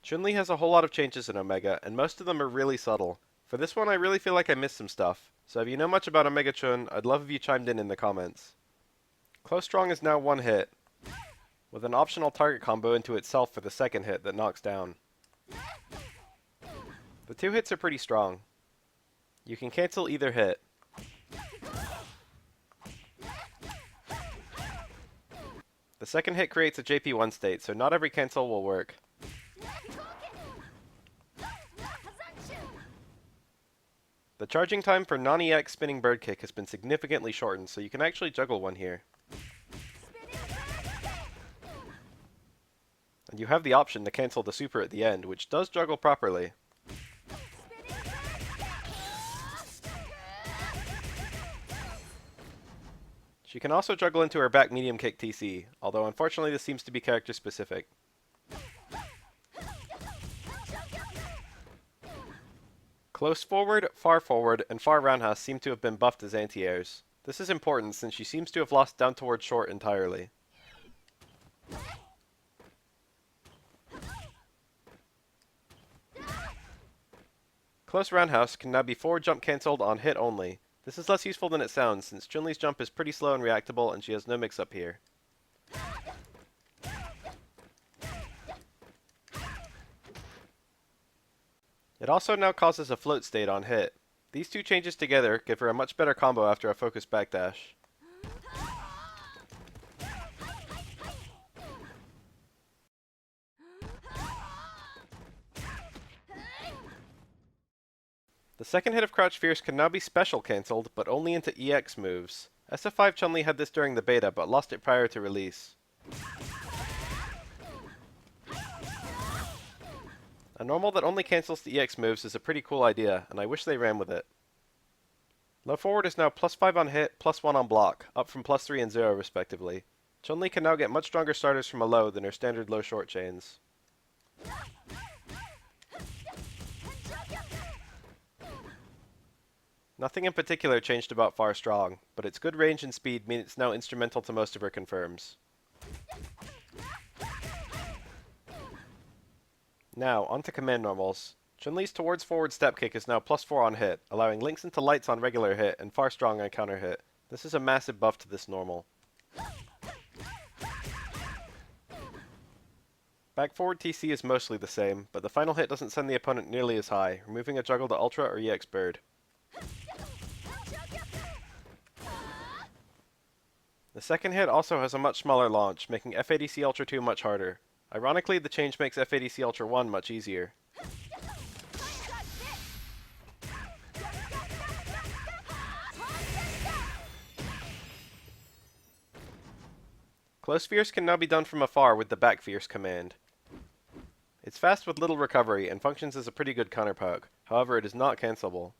Chun-Li has a whole lot of changes in Omega, and most of them are really subtle. For this one, I really feel like I missed some stuff, so if you know much about Omega Chun, I'd love if you chimed in the comments. Close Strong is now one hit, with an optional target combo into itself for the second hit that knocks down. The two hits are pretty strong. You can cancel either hit. The second hit creates a JP1 state, so not every cancel will work. The charging time for non-EX spinning bird kick has been significantly shortened, so you can actually juggle one here. And you have the option to cancel the super at the end, which does juggle properly. She can also juggle into her back medium kick TC, although unfortunately this seems to be character specific. Close forward, and far roundhouse seem to have been buffed as anti-airs. This is important since she seems to have lost down towards short entirely. Close roundhouse can now be forward jump cancelled on hit only. This is less useful than it sounds, since Chun-Li's jump is pretty slow and reactable and she has no mix-up here. It also now causes a float state on hit. These two changes together give her a much better combo after a focused backdash. The second hit of Crouch Fierce can now be special cancelled, but only into EX moves. SF5 Chun-Li had this during the beta, but lost it prior to release. A normal that only cancels the EX moves is a pretty cool idea, and I wish they ran with it. Low forward is now +5 on hit, +1 on block, up from +3 and 0 respectively. Chun-Li can now get much stronger starters from a low than her standard low short chains. Nothing in particular changed about Far Strong, but its good range and speed mean it's now instrumental to most of her confirms. Now, onto command normals. Chun-Li's towards forward step kick is now +4 on hit, allowing links into lights on regular hit and Far Strong on counter hit. This is a massive buff to this normal. Back forward TC is mostly the same, but the final hit doesn't send the opponent nearly as high, removing a juggle to Ultra or EX Bird. The second hit also has a much smaller launch, making FADC Ultra 2 much harder. Ironically, the change makes FADC Ultra 1 much easier. Close Fierce can now be done from afar with the Back Fierce command. It's fast with little recovery and functions as a pretty good counterpoke, however it is not cancelable.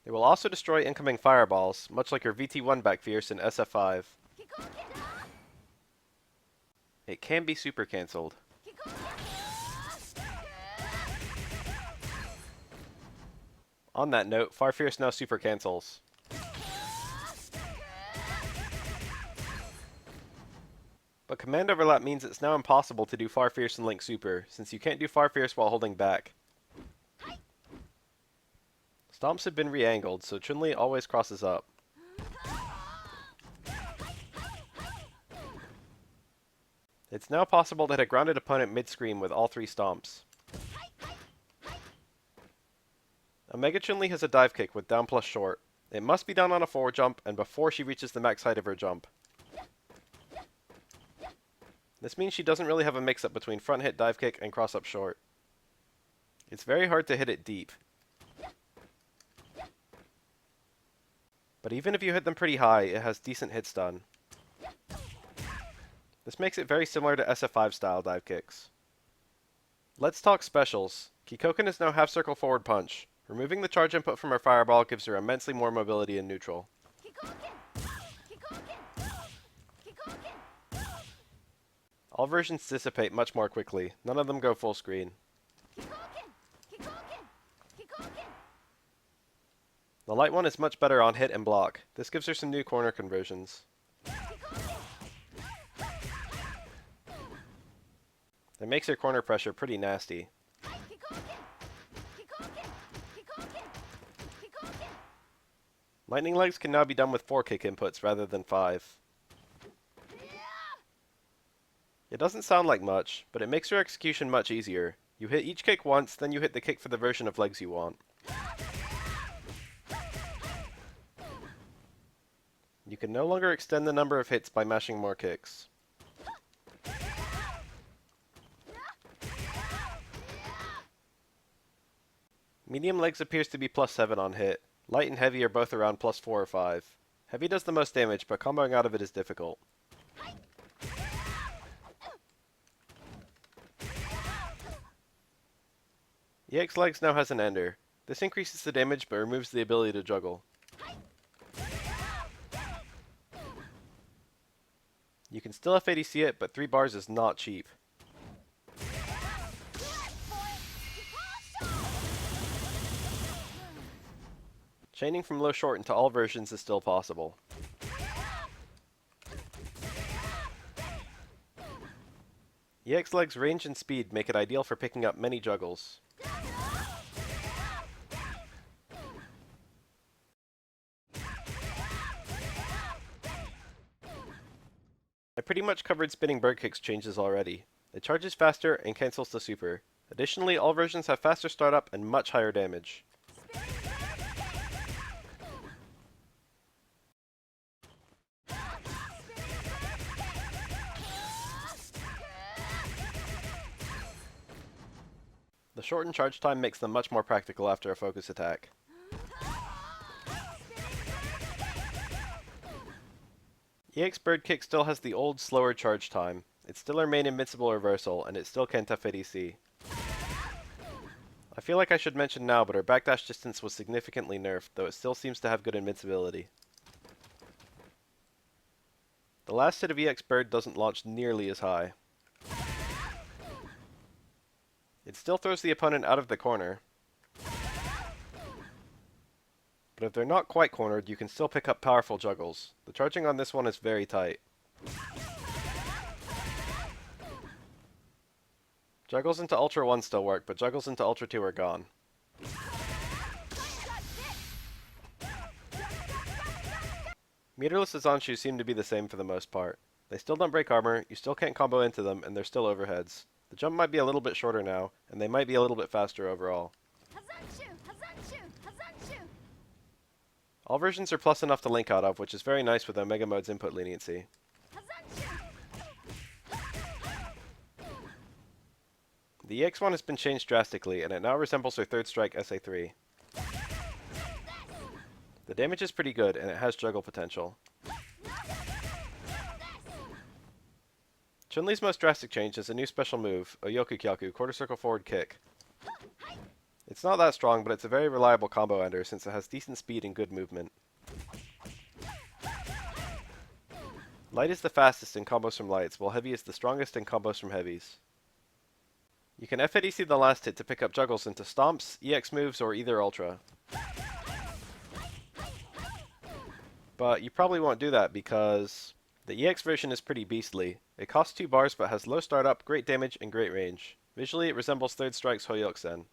It will also destroy incoming fireballs, much like her VT1 Back Fierce in SF5. It can be super cancelled. On that note, Far Fierce now super cancels. But command overlap means it's now impossible to do Far Fierce and Link Super, since you can't do Far Fierce while holding back. Stomps have been re-angled, so Chun-Li always crosses up. It's now possible to hit a grounded opponent mid-screen with all three stomps. Omega Chun-Li has a dive kick with down plus short. It must be down on a forward jump and before she reaches the max height of her jump. This means she doesn't really have a mix-up between front hit dive kick and cross up short. It's very hard to hit it deep. But even if you hit them pretty high, it has decent hit stun. This makes it very similar to SF5 style dive kicks. Let's talk specials. Kikoken is now half circle forward punch. Removing the charge input from her fireball gives her immensely more mobility in neutral. All versions dissipate much more quickly. None of them go full screen. The light one is much better on hit and block. This gives her some new corner conversions. It makes her corner pressure pretty nasty. Lightning legs can now be done with 4 kick inputs rather than 5. It doesn't sound like much, but it makes her execution much easier. You hit each kick once, then you hit the kick for the version of legs you want. You can no longer extend the number of hits by mashing more kicks. Medium legs appears to be +7 on hit. Light and heavy are both around +4 or 5. Heavy does the most damage, but comboing out of it is difficult. EX legs now has an ender. This increases the damage but removes the ability to juggle. You can still FADC it, but 3 bars is not cheap. Chaining from low short into all versions is still possible. EX legs range and speed make it ideal for picking up many juggles. I pretty much covered spinning bird kicks changes already. It charges faster and cancels the super. Additionally, all versions have faster startup and much higher damage. The shortened charge time makes them much more practical after a focus attack. EX Bird Kick still has the old, slower charge time. It's still our main invincible reversal, and it still can't FADC. I feel like I should mention now, but our backdash distance was significantly nerfed, though it still seems to have good invincibility. The last hit of EX Bird doesn't launch nearly as high. It still throws the opponent out of the corner. But if they're not quite cornered, you can still pick up powerful juggles. The charging on this one is very tight. Juggles into Ultra 1 still work, but juggles into Ultra 2 are gone. Meterless Azanshu seem to be the same for the most part. They still don't break armor, you still can't combo into them, and they're still overheads. The jump might be a little bit shorter now, and they might be a little bit faster overall. All versions are plus enough to link out of, which is very nice with Omega Mode's input leniency. The EX one has been changed drastically, and it now resembles her third strike SA3. The damage is pretty good, and it has juggle potential. Chun-Li's most drastic change is a new special move, Oyoku Kyaku, quarter circle forward kick. It's not that strong, but it's a very reliable combo ender since it has decent speed and good movement. Light is the fastest in combos from lights, while heavy is the strongest in combos from heavies. You can FADC the last hit to pick up juggles into stomps, EX moves, or either ultra. But you probably won't do that because the EX version is pretty beastly. It costs 2 bars but has low startup, great damage, and great range. Visually, it resembles Third Strike's Hoyoksen.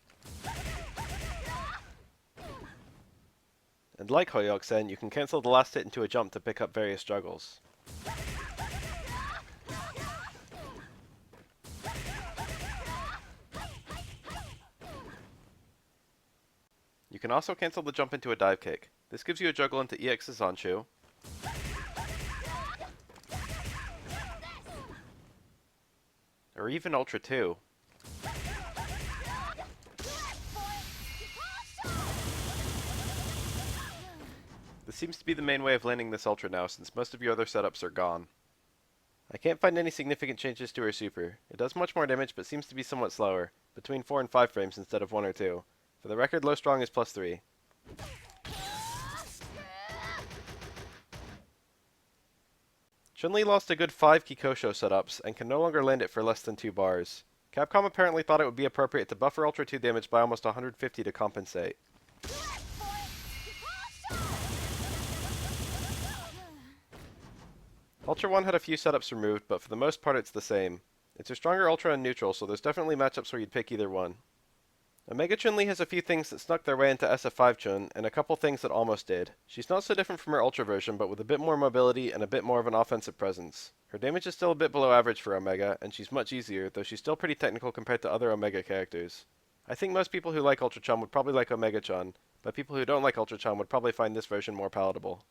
And like Hoyoksen, you can cancel the last hit into a jump to pick up various juggles. You can also cancel the jump into a dive kick. This gives you a juggle into EX Zanshu, or even Ultra 2. This seems to be the main way of landing this Ultra now, since most of your other setups are gone. I can't find any significant changes to her super. It does much more damage, but seems to be somewhat slower, between 4 and 5 frames instead of 1 or 2. For the record, low strong is +3. Chun-Li lost a good 5 Kikosho setups, and can no longer land it for less than 2 bars. Capcom apparently thought it would be appropriate to buffer Ultra 2 damage by almost 150 to compensate. Ultra 1 had a few setups removed, but for the most part it's the same. It's her stronger Ultra and Neutral, so there's definitely matchups where you'd pick either one. Omega Chun-Li has a few things that snuck their way into SF5 Chun, and a couple things that almost did. She's not so different from her Ultra version, but with a bit more mobility and a bit more of an offensive presence. Her damage is still a bit below average for Omega, and she's much easier, though she's still pretty technical compared to other Omega characters. I think most people who like Ultra Chun would probably like Omega Chun, but people who don't like Ultra Chun would probably find this version more palatable.